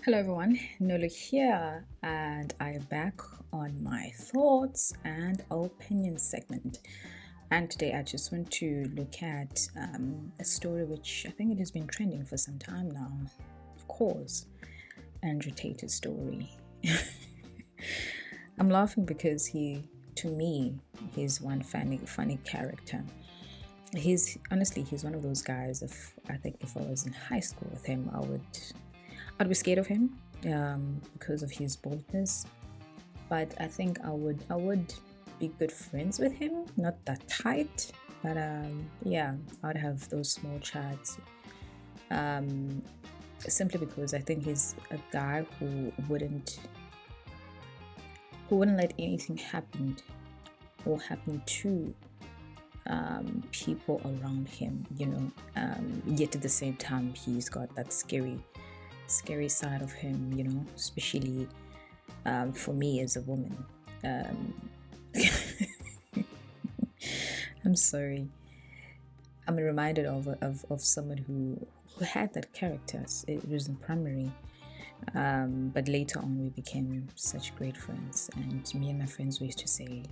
Hello everyone, Nolo here, and I am back on my thoughts and opinions segment. And today I just want to look at a story which I think it has been trending for some time now. Of course, Andrew Tate's story. I'm laughing because to me, he's one funny character. He's one of those guys. I think if I was in high school with him, I'd be scared of him because of his boldness. But I think I would be good friends with him. Not that tight, but yeah, I'd have those small chats. Simply because I think he's a guy who wouldn't let anything happen or happen to people around him. Yet at the same time, he's got that scary side of him, especially for me as a woman. I'm sorry. I'm reminded of someone who had that character. It was in primary, but later on we became such great friends. And me and my friends we used to say,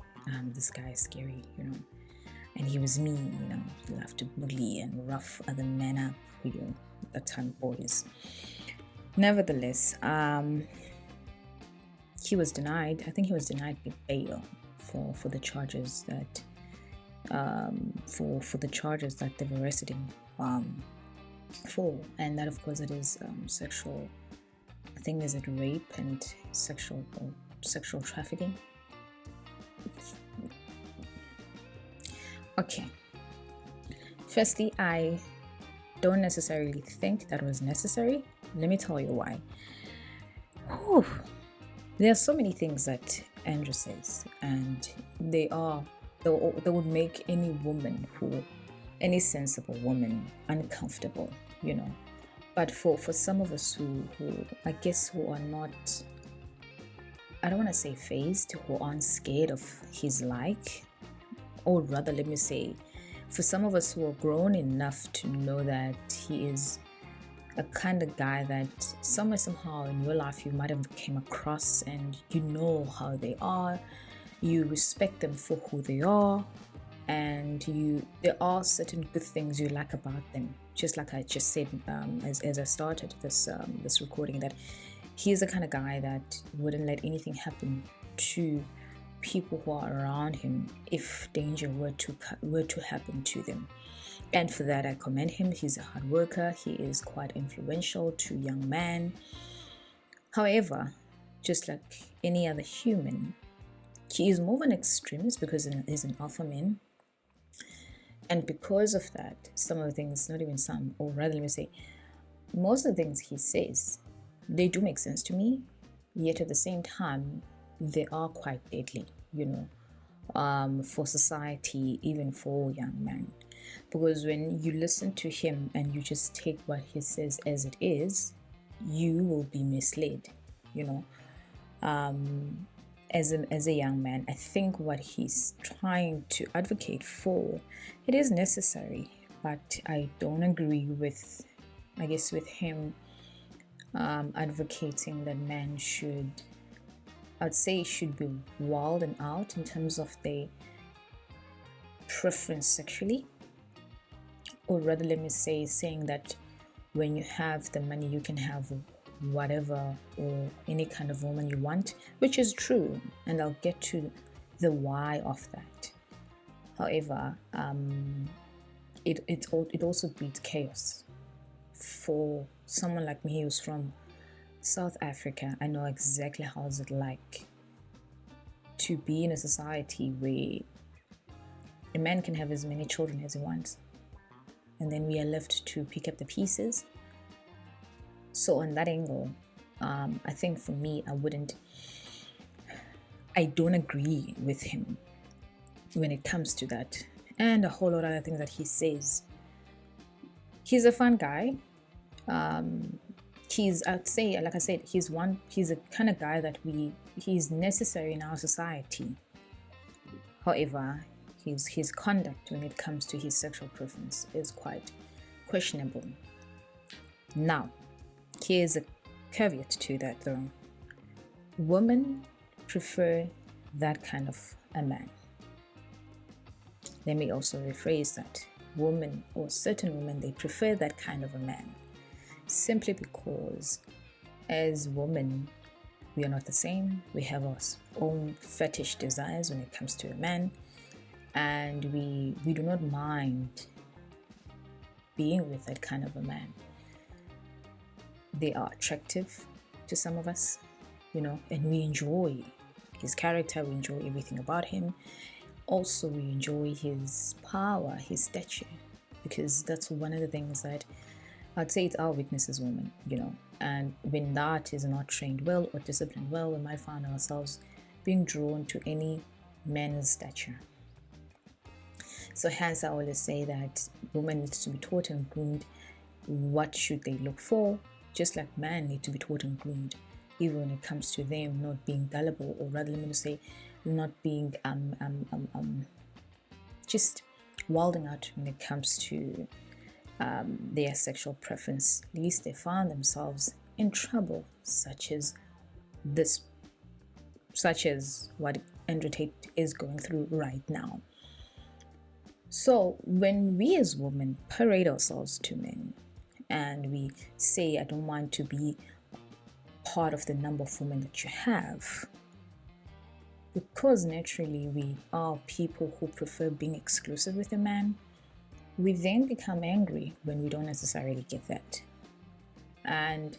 "This guy is scary," And he was mean, He loved to bully and rough other men up, that time boys. Nevertheless, he was denied. I think he was denied bail for the charges that for the charges that they've arrested him for, and that of course it is sexual. I think is it rape and sexual trafficking. Okay. Firstly, I don't necessarily think that was necessary. Let me tell you why. Whew. There are so many things that Andrew says, and they would make any sensible woman uncomfortable, But for some of us who I guess who are not, I don't want to say phased, who aren't scared of his or rather, let me say, for some of us who are grown enough to know that he is a kind of guy that somehow in your life you might have came across, and you know how they are, you respect them for who they are, and there are certain good things you like about them. Just like I just said as I started this recording, that he is the kind of guy that wouldn't let anything happen to people who are around him if danger were to happen to them. And for that I commend him. He's a hard worker. He is quite influential to young men. However, just like any other human, he is more of an extremist because he's an alpha male. And because of that, some of the things, not even some, or rather let me say, most of the things he says, they do make sense to me, yet at the same time, they are quite deadly, for society, even for young men. Because when you listen to him and you just take what he says as it is, you will be misled, As a young man, I think what he's trying to advocate for, it is necessary, but I don't agree with him advocating that men should be wild and out in terms of their preference sexually, or rather let me say, saying that when you have the money you can have whatever or any kind of woman you want, which is true, and I'll get to the why of that. However, it also breeds chaos. For someone like me who's from South Africa, I know exactly how is it like to be in a society where a man can have as many children as he wants, and then we are left to pick up the pieces. So on that angle, I think for me, I don't agree with him when it comes to that, and a whole lot of other things that he says. He's a fun guy. I'd say, like I said, he's a kind of guy that he's necessary in our society. However, his conduct when it comes to his sexual preference is quite questionable. Now, here's a caveat to that though. Women prefer that kind of a man. Let me also rephrase that. Women, or certain women, they prefer that kind of a man. Simply because as women, we are not the same. We have our own fetish desires when it comes to a man. And we do not mind being with that kind of a man. They are attractive to some of us, and we enjoy his character, we enjoy everything about him. Also, we enjoy his power, his stature, because that's one of the things that I'd say it's our weakness as women, and when that is not trained well or disciplined well, we might find ourselves being drawn to any man's stature. So hence I always say that women need to be taught and groomed what should they look for, just like men need to be taught and groomed, even when it comes to them not being gullible, or rather let me say not being just wilding out when it comes to their sexual preference. At least they find themselves in trouble, such as what Andrew Tate is going through right now. So when we as women parade ourselves to men and we say, I don't want to be part of the number of women that you have, because naturally we are people who prefer being exclusive with a man, we then become angry when we don't necessarily get that. And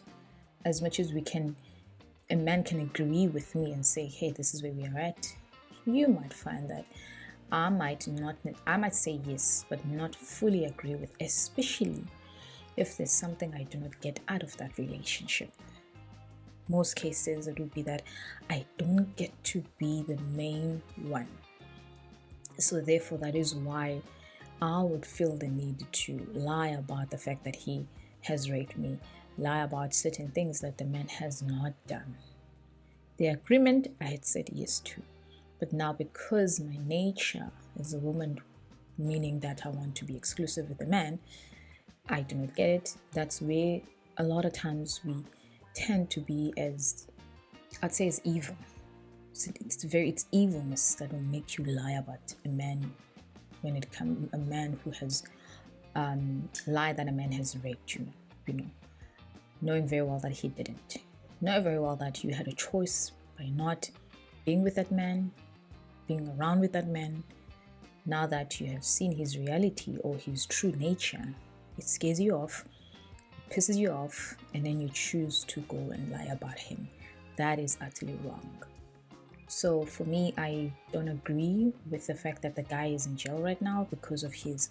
as much as a man can agree with me and say, hey, this is where we are at, you might find that I might say yes, but not fully agree with, especially if there's something I do not get out of that relationship. Most cases it would be that I don't get to be the main one. So therefore that is why I would feel the need to lie about the fact that he has raped me, lie about certain things that the man has not done. The agreement I had said yes to. But now, because my nature as a woman, meaning that I want to be exclusive with a man, I do not get it. That's where a lot of times we tend to be as evil. So it's evilness that will make you lie about a man when it comes a man who has lied that a man has raped you, knowing very well that he didn't. Knowing very well that you had a choice by not being with that man, being around with that man. Now that you have seen his reality or his true nature, it scares you off, it pisses you off, and then you choose to go and lie about him. That is utterly wrong. So for me, I don't agree with the fact that the guy is in jail right now because of his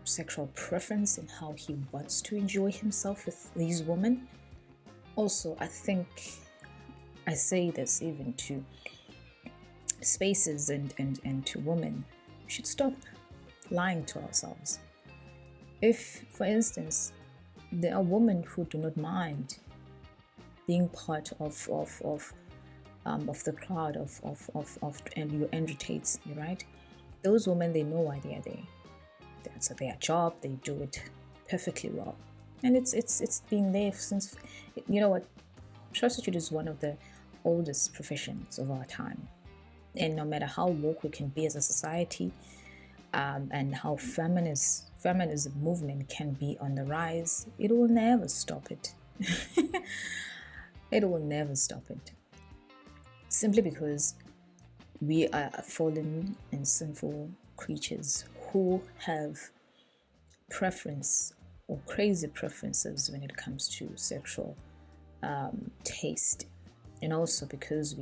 sexual preference and how he wants to enjoy himself with these women. Also, I think I say this even to spaces and to women. We should stop lying to ourselves. If, for instance, there are women who do not mind being part of the crowd of your Andrew Tates, right? Those women, they know why they are there. That's their job. They do it perfectly well, and it's been there since. You know what? Prostitute is one of the oldest professions of our time. And no matter how woke we can be as a society, and how feminism movement can be on the rise, it will never stop it. It will never stop it. Simply because we are fallen and sinful creatures who have preference or crazy preferences when it comes to sexual taste, and also because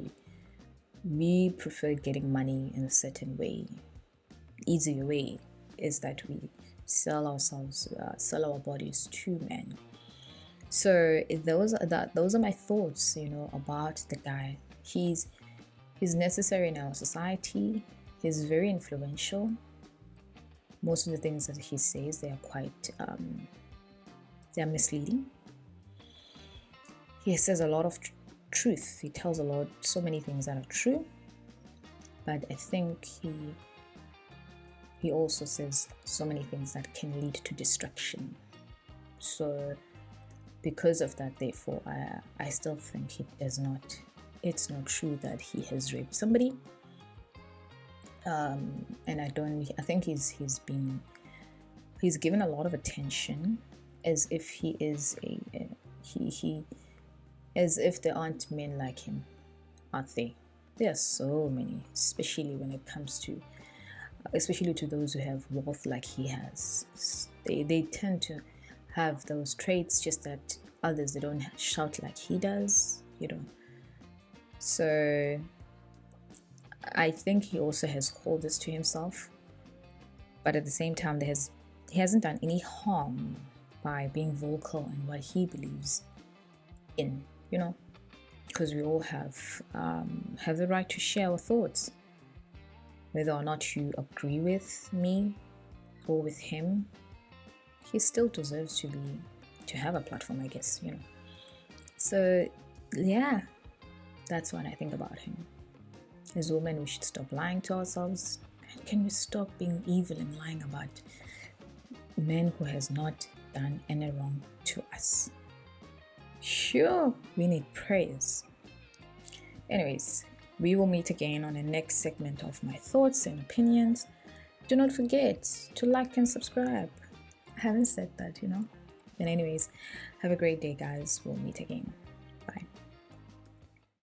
we prefer getting money in a certain way. Easy way is that we sell our bodies to men. So those are my thoughts, about the guy. He's necessary in our society. He's very influential. Most of the things that he says, they are quite they are misleading. He says a lot of truth. He tells so many things that are true, but I think he also says so many things that can lead to destruction. So because of that, therefore, I still think it's not true that he has raped somebody. And I think he's given a lot of attention, as if he is as if there aren't men like him, aren't they? There are so many, especially to those who have wealth like he has. They tend to have those traits, just that others, they don't shout like he does, So I think he also has called this to himself, but at the same time, he hasn't done any harm by being vocal in what he believes in, because we all have the right to share our thoughts, whether or not you agree with me or with him. He still deserves to have a platform, I guess, So yeah, that's what I think about him. As women, we should stop lying to ourselves. And can we stop being evil and lying about men who has not done any wrong to us? Sure, we need prayers. Anyways, we will meet again on the next segment of my thoughts and opinions. Do not forget to like and subscribe. I haven't said that, But anyways, have a great day, guys. We'll meet again.